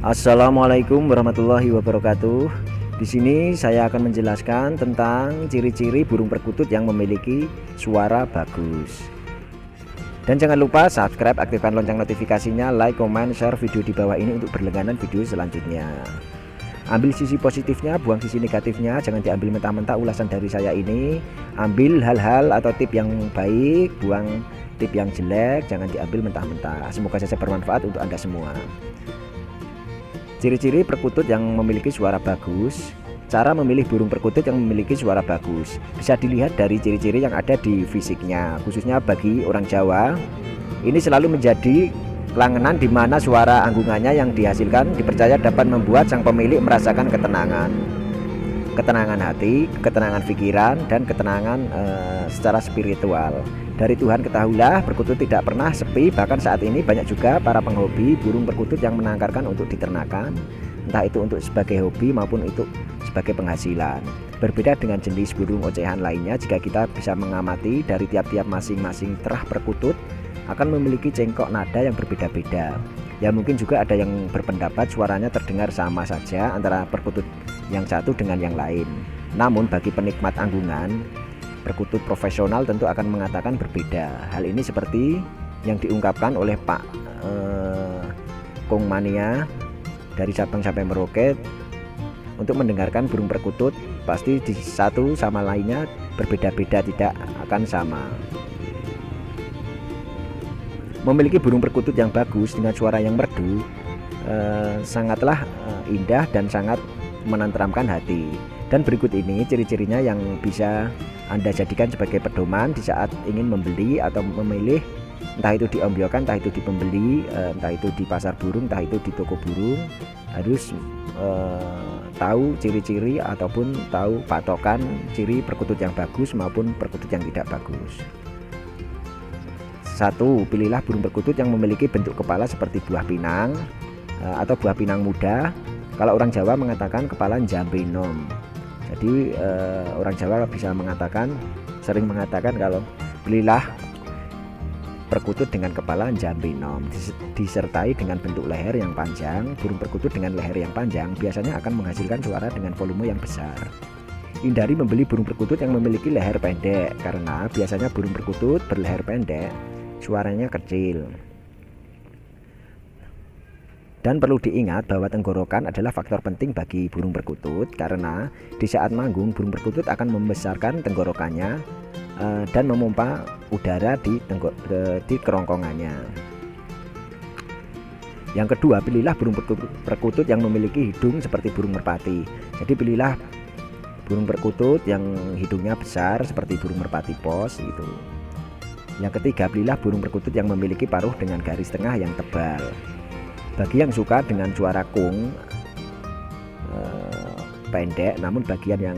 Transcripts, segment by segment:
Assalamualaikum warahmatullahi wabarakatuh. Di sini saya akan menjelaskan tentang ciri-ciri burung perkutut yang memiliki suara bagus. Dan jangan lupa subscribe, aktifkan lonceng notifikasinya, like, comment, share video di bawah ini untuk berlangganan video selanjutnya. Ambil sisi positifnya, buang sisi negatifnya, jangan diambil mentah-mentah ulasan dari saya ini. Ambil hal-hal atau tip yang baik, buang tip yang jelek, jangan diambil mentah-mentah. Semoga saja bermanfaat untuk Anda semua. Ciri-ciri perkutut yang memiliki suara bagus. Cara memilih burung perkutut yang memiliki suara bagus bisa dilihat dari ciri-ciri yang ada di fisiknya. Khususnya bagi orang Jawa, ini selalu menjadi kelangenan di mana suara anggungannya yang dihasilkan dipercaya dapat membuat sang pemilik merasakan ketenangan hati, ketenangan pikiran, dan ketenangan secara spiritual. Dari Tuhan ketahuilah, perkutut tidak pernah sepi. Bahkan saat ini banyak juga para penghobi burung perkutut yang menangkarkan untuk diternakan, entah itu untuk sebagai hobi maupun itu sebagai penghasilan. Berbeda dengan jenis burung ocehan lainnya, jika kita bisa mengamati dari tiap-tiap masing-masing terah perkutut akan memiliki cengkok nada yang berbeda-beda. Ya mungkin juga ada yang berpendapat suaranya terdengar sama saja antara perkutut yang satu dengan yang lain. Namun bagi penikmat anggungan, perkutut profesional tentu akan mengatakan berbeda. Hal ini seperti yang diungkapkan oleh Pak Kong Mania dari Sabang sampai Merauke. Untuk mendengarkan burung perkutut pasti di satu sama lainnya berbeda-beda, tidak akan sama. Memiliki burung perkutut yang bagus dengan suara yang merdu sangatlah indah dan sangat menenteramkan hati. Dan berikut ini ciri-cirinya yang bisa Anda jadikan sebagai pedoman di saat ingin membeli atau memilih, entah itu di ombyokan, entah itu di pembeli, entah itu di pasar burung, entah itu di toko burung. Harus tahu ciri-ciri ataupun tahu patokan ciri perkutut yang bagus maupun perkutut yang tidak bagus. 1. Pilihlah burung perkutut yang memiliki bentuk kepala seperti buah pinang atau buah pinang muda. Kalau orang Jawa mengatakan kepala jambe nom. Jadi orang Jawa bisa sering mengatakan kalau pilihlah perkutut dengan kepala jambe nom disertai dengan bentuk leher yang panjang. Burung perkutut dengan leher yang panjang biasanya akan menghasilkan suara dengan volume yang besar. Hindari membeli burung perkutut yang memiliki leher pendek, karena biasanya burung perkutut berleher pendek suaranya kecil. Dan perlu diingat bahwa tenggorokan adalah faktor penting bagi burung perkutut, karena di saat manggung burung perkutut akan membesarkan tenggorokannya dan memompa udara di kerongkongannya. Yang kedua, pilihlah burung perkutut yang memiliki hidung seperti burung merpati. Jadi pilihlah burung perkutut yang hidungnya besar seperti burung merpati pos gitu. Yang ketiga, pilihlah burung perkutut yang memiliki paruh dengan garis tengah yang tebal. Bagi yang suka dengan suara kung pendek, namun bagian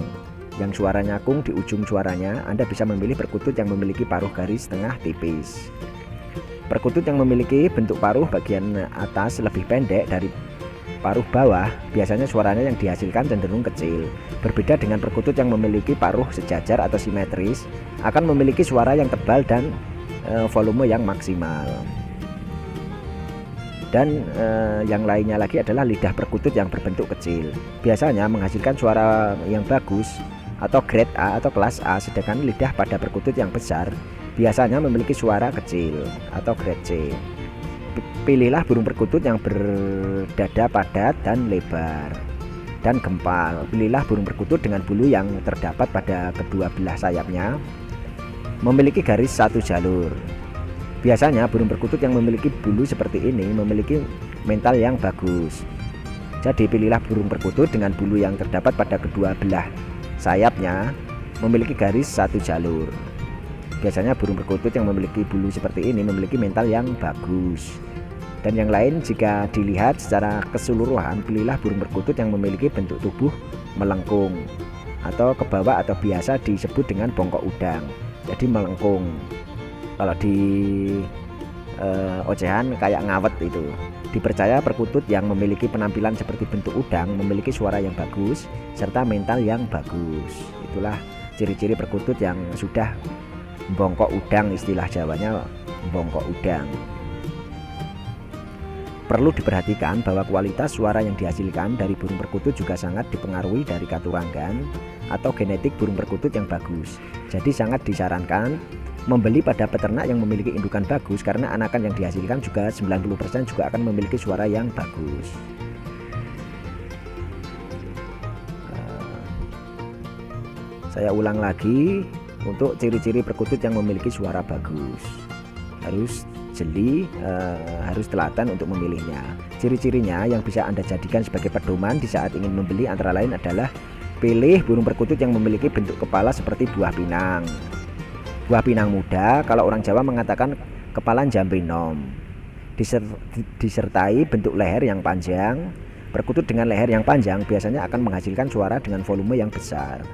yang suaranya kung di ujung suaranya, Anda bisa memilih perkutut yang memiliki paruh garis tengah tipis. Perkutut yang memiliki bentuk paruh bagian atas lebih pendek dari paruh bawah, biasanya suaranya yang dihasilkan cenderung kecil. Berbeda dengan perkutut yang memiliki paruh sejajar atau simetris, akan memiliki suara yang tebal dan volume yang maksimal. Dan yang lainnya lagi adalah lidah perkutut yang berbentuk kecil, biasanya menghasilkan suara yang bagus atau grade A atau kelas A, sedangkan lidah pada perkutut yang besar biasanya memiliki suara kecil atau grade C. Pilihlah burung perkutut yang berdada padat dan lebar dan gempal. Pilihlah burung perkutut dengan bulu yang terdapat pada kedua belah sayapnya memiliki garis satu jalur. Biasanya burung perkutut yang memiliki bulu seperti ini memiliki mental yang bagus. Jadi pilihlah burung perkutut dengan bulu yang terdapat pada kedua belah sayapnya memiliki garis satu jalur. Biasanya burung perkutut yang memiliki bulu seperti ini memiliki mental yang bagus. Dan yang lain, jika dilihat secara keseluruhan, pilihlah burung perkutut yang memiliki bentuk tubuh melengkung atau ke bawah atau biasa disebut dengan bongkok udang. Jadi melengkung. Kalau di ocehan kayak ngawet itu. Dipercaya perkutut yang memiliki penampilan seperti bentuk udang memiliki suara yang bagus serta mental yang bagus. Itulah ciri-ciri perkutut yang sudah bongkok udang, istilah Jawanya bongkok udang. Perlu diperhatikan bahwa kualitas suara yang dihasilkan dari burung perkutut juga sangat dipengaruhi dari katurangan atau genetik burung perkutut yang bagus. Jadi sangat disarankan membeli pada peternak yang memiliki indukan bagus, karena anakan yang dihasilkan juga 90% juga akan memiliki suara yang bagus. Saya ulang lagi, untuk ciri-ciri perkutut yang memiliki suara bagus, harus jeli, harus telaten untuk memilihnya. Ciri-cirinya yang bisa Anda jadikan sebagai pedoman di saat ingin membeli antara lain adalah: pilih burung perkutut yang memiliki bentuk kepala seperti buah pinang. Buah pinang muda, kalau orang Jawa mengatakan kepala jambrinom. Disertai bentuk leher yang panjang. Perkutut dengan leher yang panjang biasanya akan menghasilkan suara dengan volume yang besar.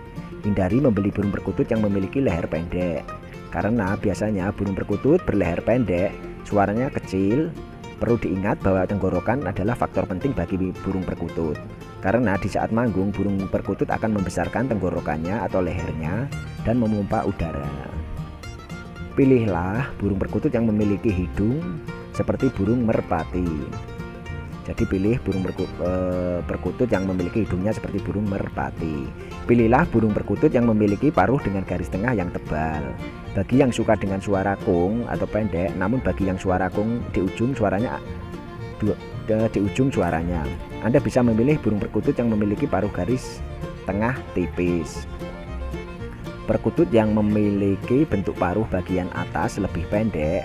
Hindari membeli burung perkutut yang memiliki leher pendek, karena biasanya burung perkutut berleher pendek suaranya kecil. Perlu diingat bahwa tenggorokan adalah faktor penting bagi burung perkutut, karena di saat manggung burung perkutut akan membesarkan tenggorokannya atau lehernya dan memompa udara. Pilihlah burung perkutut yang memiliki hidung seperti burung merpati. Jadi pilih burung perkutut yang memiliki hidungnya seperti burung merpati. Pilihlah burung perkutut yang memiliki paruh dengan garis tengah yang tebal. Bagi yang suka dengan suara kung atau pendek, namun bagi yang suara kung di ujung suaranya Anda bisa memilih burung perkutut yang memiliki paruh garis tengah tipis. Perkutut yang memiliki bentuk paruh bagian atas lebih pendek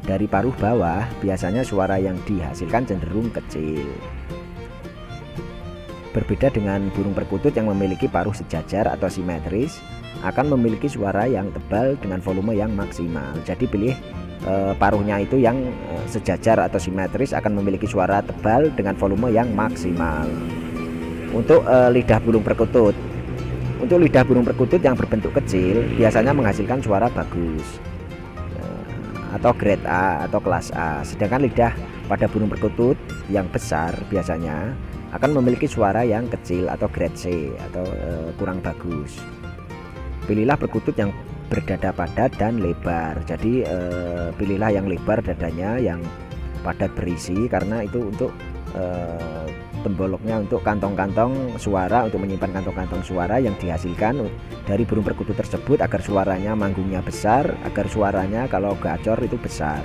dari paruh bawah, biasanya suara yang dihasilkan cenderung kecil. Berbeda dengan burung perkutut yang memiliki paruh sejajar atau simetris, akan memiliki suara yang tebal dengan volume yang maksimal. Jadi pilih paruhnya itu yang sejajar atau simetris, akan memiliki suara tebal dengan volume yang maksimal. Untuk lidah burung perkutut, yang berbentuk kecil biasanya menghasilkan suara bagus, atau grade A atau kelas A. Sedangkan lidah pada burung perkutut yang besar biasanya akan memiliki suara yang kecil atau grade C atau kurang bagus. Pilihlah perkutut yang berdada padat dan lebar. Jadi pilihlah yang lebar dadanya, yang padat berisi, karena itu untuk pemboloknya, untuk kantong-kantong suara, untuk menyimpan kantong-kantong suara yang dihasilkan dari burung perkutut tersebut, agar suaranya manggungnya besar, agar suaranya kalau gacor itu besar.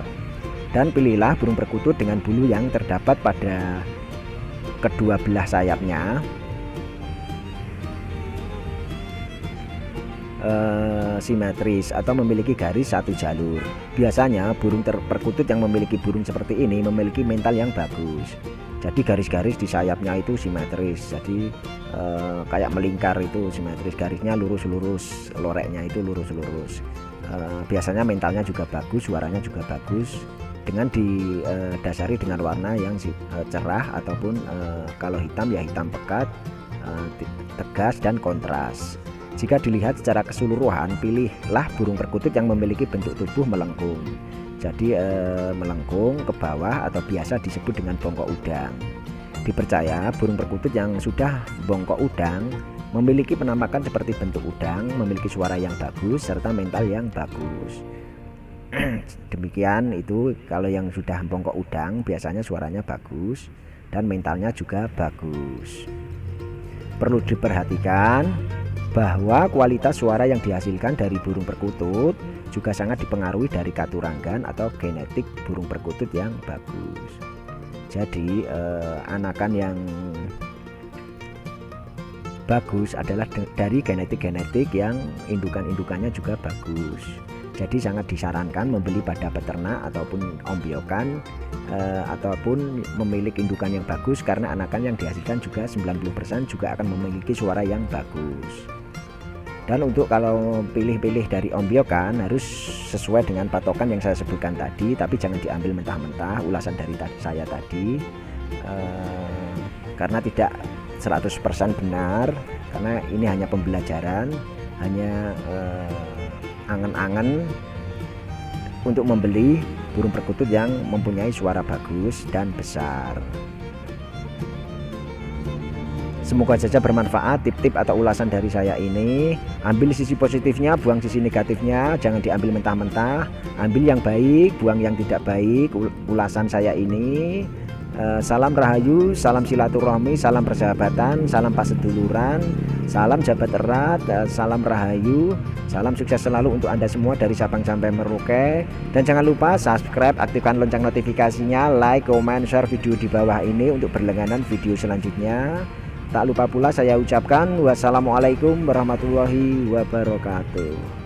Dan pilihlah burung perkutut dengan bulu yang terdapat pada kedua belah sayapnya simetris atau memiliki garis satu jalur. Biasanya burung perkutut yang memiliki burung seperti ini memiliki mental yang bagus. Jadi garis-garis di sayapnya itu simetris, jadi kayak melingkar itu simetris, garisnya lurus-lurus, loreknya itu lurus-lurus. Biasanya mentalnya juga bagus, suaranya juga bagus, dengan didasari dengan warna yang cerah ataupun kalau hitam ya hitam pekat, tegas dan kontras. Jika dilihat secara keseluruhan, pilihlah burung perkutut yang memiliki bentuk tubuh melengkung. Jadi melengkung ke bawah atau biasa disebut dengan bongkok udang. Dipercaya burung perkutut yang sudah bongkok udang memiliki penampakan seperti bentuk udang, memiliki suara yang bagus serta mental yang bagus. Demikian itu, kalau yang sudah bongkok udang biasanya suaranya bagus dan mentalnya juga bagus. Perlu diperhatikan bahwa kualitas suara yang dihasilkan dari burung perkutut juga sangat dipengaruhi dari katuranggan atau genetik burung perkutut yang bagus. Jadi anakan yang bagus adalah dari genetik-genetik yang indukan-indukannya juga bagus. Jadi sangat disarankan membeli pada peternak ataupun ombyokan ataupun memiliki indukan yang bagus, karena anakan yang dihasilkan juga 90% juga akan memiliki suara yang bagus. Dan untuk kalau pilih-pilih dari ombyokan harus sesuai dengan patokan yang saya sebutkan tadi, tapi jangan diambil mentah-mentah ulasan dari saya tadi, karena tidak 100% benar, karena ini hanya pembelajaran, hanya angan-angan untuk membeli burung perkutut yang mempunyai suara bagus dan besar. Semoga saja bermanfaat tip-tip atau ulasan dari saya ini. Ambil sisi positifnya, buang sisi negatifnya, jangan diambil mentah-mentah. Ambil yang baik, buang yang tidak baik ulasan saya ini. Salam rahayu, salam silaturahmi, salam persahabatan, salam paseduluran, salam jabat erat, salam rahayu, salam sukses selalu untuk Anda semua dari Sabang sampai Merauke. Dan jangan lupa subscribe, aktifkan lonceng notifikasinya, like, comment, share video di bawah ini untuk berlangganan video selanjutnya. Tak lupa pula saya ucapkan wassalamualaikum warahmatullahi wabarakatuh.